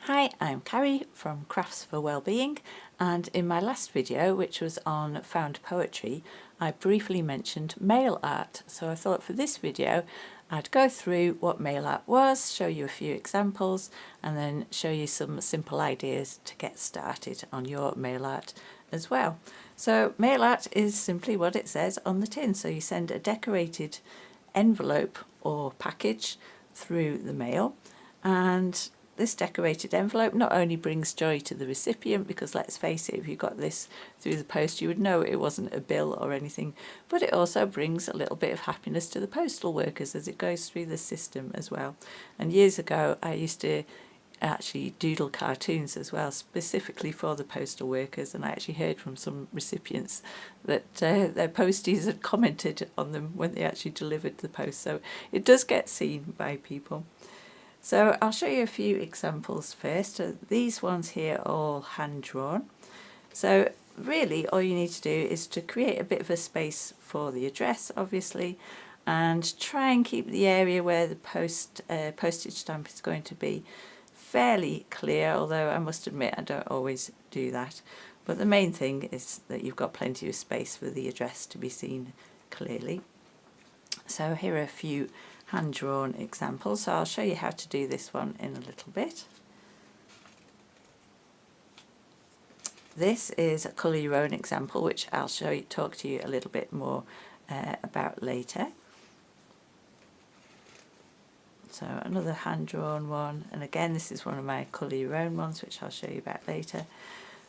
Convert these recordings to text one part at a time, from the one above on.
Hi, I'm Carrie from Crafts for Wellbeing, and in my last video, which was on found poetry, I briefly mentioned mail art. So I thought for this video I'd go through what mail art was, show you a few examples, and then show you some simple ideas to get started on your mail art as well. So mail art is simply what it says on the tin. So you send a decorated envelope or package through the mail, and this decorated envelope not only brings joy to the recipient, because let's face it, if you got this through the post you would know it wasn't a bill or anything, but it also brings a little bit of happiness to the postal workers as it goes through the system as well. And years ago I used to actually doodle cartoons as well, specifically for the postal workers, and I actually heard from some recipients that their posties had commented on them when they actually delivered the post, so it does get seen by people. So I'll show you a few examples first. These ones here are all hand drawn. So really all you need to do is to create a bit of a space for the address, obviously, and try and keep the area where the postage stamp is going to be fairly clear, although I must admit I don't always do that. But the main thing is that you've got plenty of space for the address to be seen clearly. So here are a few hand-drawn examples, so I'll show you how to do this one in a little bit. This is a colour your own example, which I'll talk to you a little bit more about later. So another hand-drawn one, and again this is one of my colour your own ones, which I'll show you about later.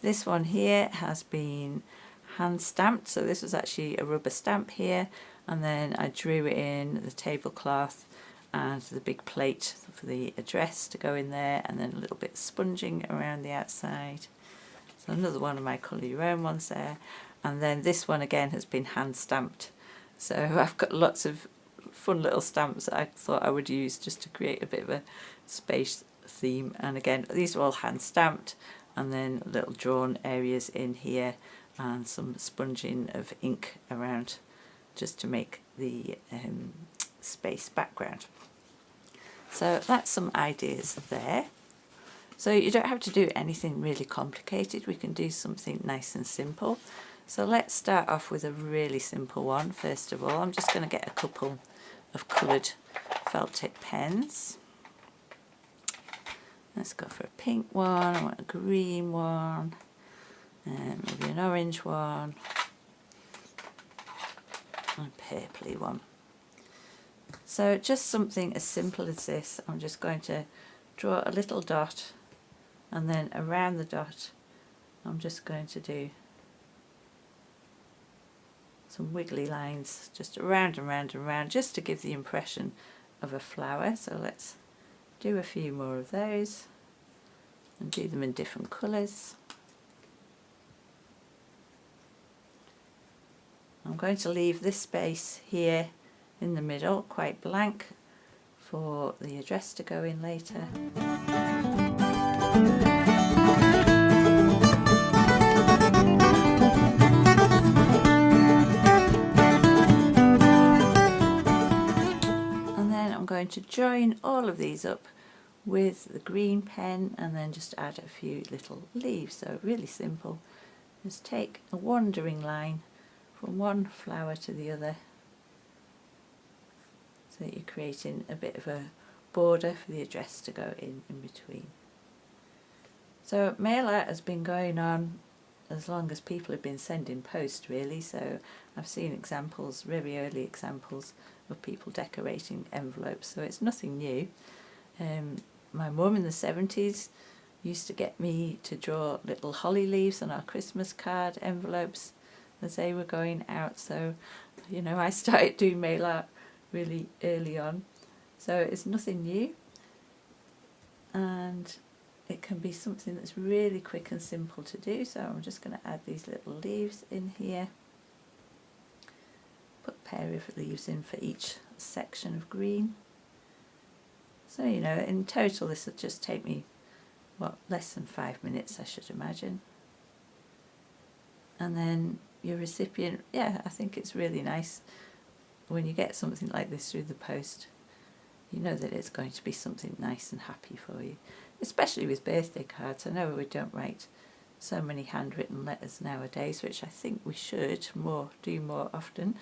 This one here has been hand stamped, so this was actually a rubber stamp here, and then I drew in the tablecloth and the big plate for the address to go in there, and then a little bit of sponging around the outside. So another one of my colour your own ones there. And then this one again has been hand stamped. So I've got lots of fun little stamps that I thought I would use just to create a bit of a space theme. And again, these are all hand stamped, and then little drawn areas in here and some sponging of ink around just to make the space background. So that's some ideas there. So you don't have to do anything really complicated, we can do something nice and simple. So let's start off with a really simple one. First of all, I'm just going to get a couple of coloured felt tip pens. Let's go for a pink one, I want a green one, and maybe an orange one, and a purpley one. So just something as simple as this. I'm just going to draw a little dot, and then around the dot I'm just going to do some wiggly lines just around and round and round, just to give the impression of a flower. So let's do a few more of those and do them in different colours. I'm going to leave this space here in the middle quite blank for the address to go in later. And then I'm going to join all of these up with the green pen and then just add a few little leaves. So really simple. Just take a wandering line from one flower to the other, so that you're creating a bit of a border for the address to go in between. So mail art has been going on as long as people have been sending post, really. So I've seen examples, very early examples of people decorating envelopes, so it's nothing new. My mum in the 70s used to get me to draw little holly leaves on our Christmas card envelopes as they were going out, so you know, I started doing mail art really early on, so it's nothing new, and it can be something that's really quick and simple to do. So I'm just going to add these little leaves in here, put a pair of leaves in for each section of green. So you know, in total this will just take me, what, less than 5 minutes I should imagine. And then your recipient, yeah, I think it's really nice when you get something like this through the post. you know that it's going to be something nice and happy for you, especially with birthday cards. I know we don't write so many handwritten letters nowadays, which I think we should do more often,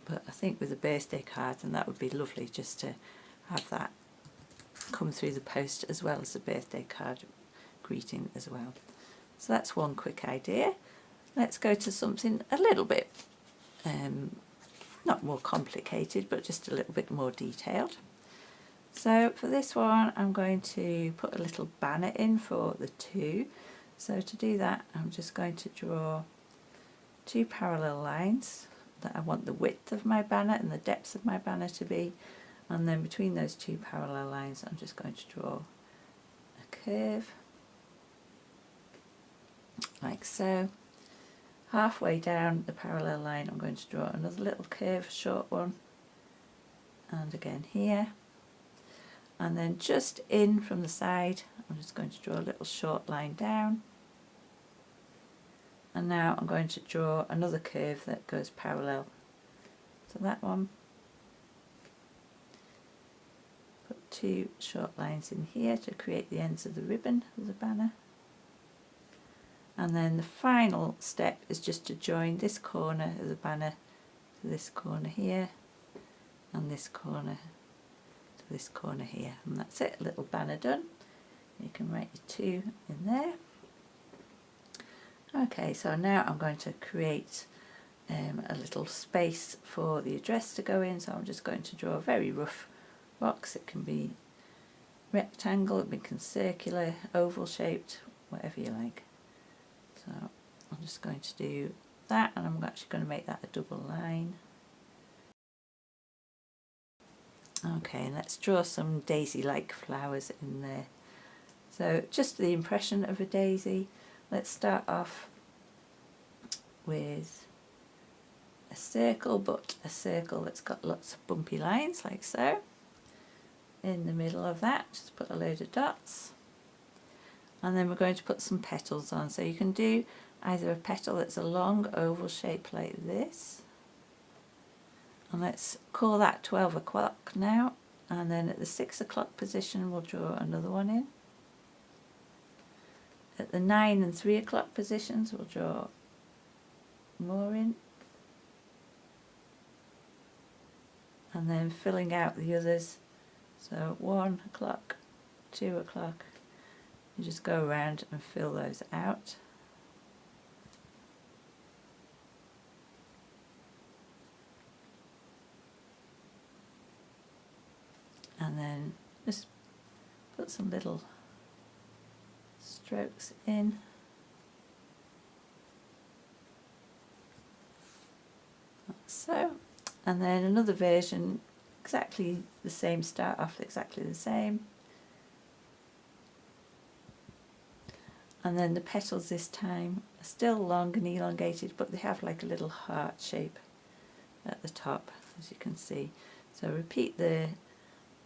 but I think with a birthday card, and that would be lovely just to have that come through the post as well as a birthday card greeting as well. So that's one quick idea. Let's go to something a little bit not more complicated, but just a little bit more detailed. So for this one, I'm going to put a little banner in for the 2. So to do that, I'm just going to draw 2 parallel lines that I want the width of my banner and the depth of my banner to be, and then between those 2 parallel lines I'm just going to draw a curve like so. Halfway down the parallel line I'm going to draw another little curve, short one, and again here, and then just in from the side I'm just going to draw a little short line down, and now I'm going to draw another curve that goes parallel to that one. Put 2 short lines in here to create the ends of the ribbon of the banner. And then the final step is just to join this corner of the banner to this corner here, and this corner to this corner here, and that's it, a little banner done. You can write your 2 in there. Okay, so now I'm going to create a little space for the address to go in, so I'm just going to draw a very rough box. It can be rectangle, it can be circular, oval shaped, whatever you like. So I'm just going to do that, and I'm actually going to make that a double line. Okay, and let's draw some daisy-like flowers in there. So just the impression of a daisy. Let's start off with a circle, but a circle that's got lots of bumpy lines like so. In the middle of that, just put a load of dots. And then we're going to put some petals on. So you can do either a petal that's a long oval shape like this. And let's call that 12 o'clock now. And then at the 6 o'clock position we'll draw another one in. At the 9 and 3 o'clock positions we'll draw more in. And then filling out the others. So 1 o'clock, 2 o'clock. You just go around and fill those out. And then just put some little strokes in. Like so. And then another version, exactly the same, start off exactly the same. And then the petals this time are still long and elongated, but they have like a little heart shape at the top, as you can see. So repeat the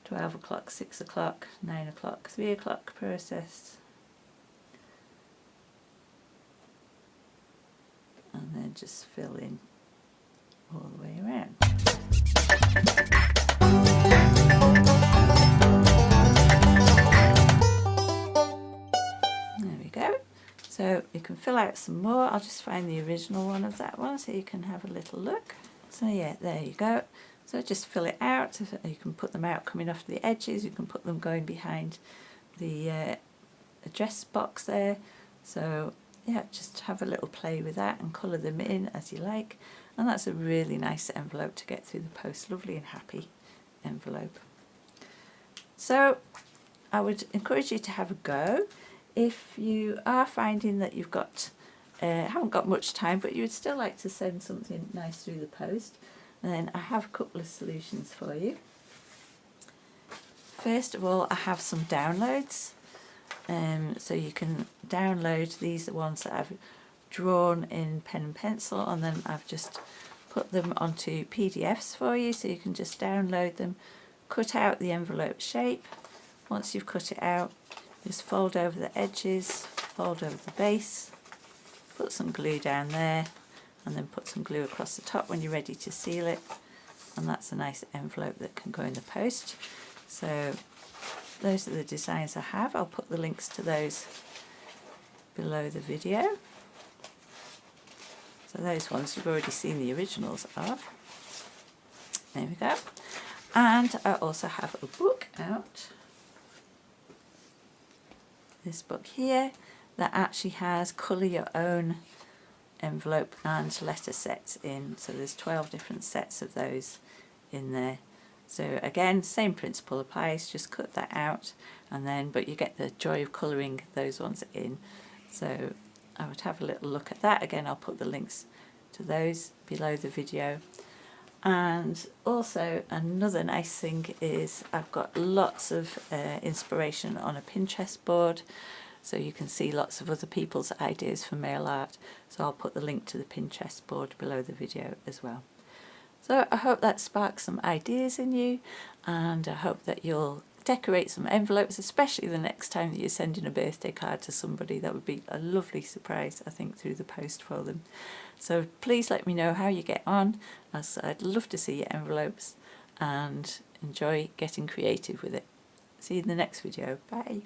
12 o'clock, 6 o'clock, 9 o'clock, 3 o'clock process. And then just fill in all the way around. There we go. So you can fill out some more. I'll just find the original one of that one so you can have a little look. So yeah, there you go. So just fill it out. You can put them out coming off the edges. You can put them going behind the address box there. So yeah, just have a little play with that and colour them in as you like. And that's a really nice envelope to get through the post. Lovely and happy envelope. So I would encourage you to have a go. If you are finding that you've got haven't got much time, but you would still like to send something nice through the post, and then I have a couple of solutions for you. First of all, I have some downloads. So you can download these, the ones that I've drawn in pen and pencil, and then I've just put them onto PDFs for you, so you can just download them, cut out the envelope shape. Once you've cut it out, just fold over the edges, fold over the base, put some glue down there, and then put some glue across the top when you're ready to seal it. and that's a nice envelope that can go in the post. So those are the designs I have. I'll put the links to those below the video. So those ones you've already seen the originals of. There we go. And I also have a book out. This book here that actually has colour your own envelope and letter sets in. So there's 12 different sets of those in there. So again, same principle applies, just cut that out and then, but you get the joy of colouring those ones in. So I would have a little look at that. Again, I'll put the links to those below the video. And also another nice thing is I've got lots of inspiration on a Pinterest board, so you can see lots of other people's ideas for mail art. So I'll put the link to the Pinterest board below the video as well. So I hope that sparks some ideas in you, and I hope that you'll decorate some envelopes, especially the next time that you're sending a birthday card to somebody. That would be a lovely surprise, I think, through the post for them. So please let me know how you get on, as I'd love to see your envelopes and enjoy getting creative with it. See you in the next video. Bye.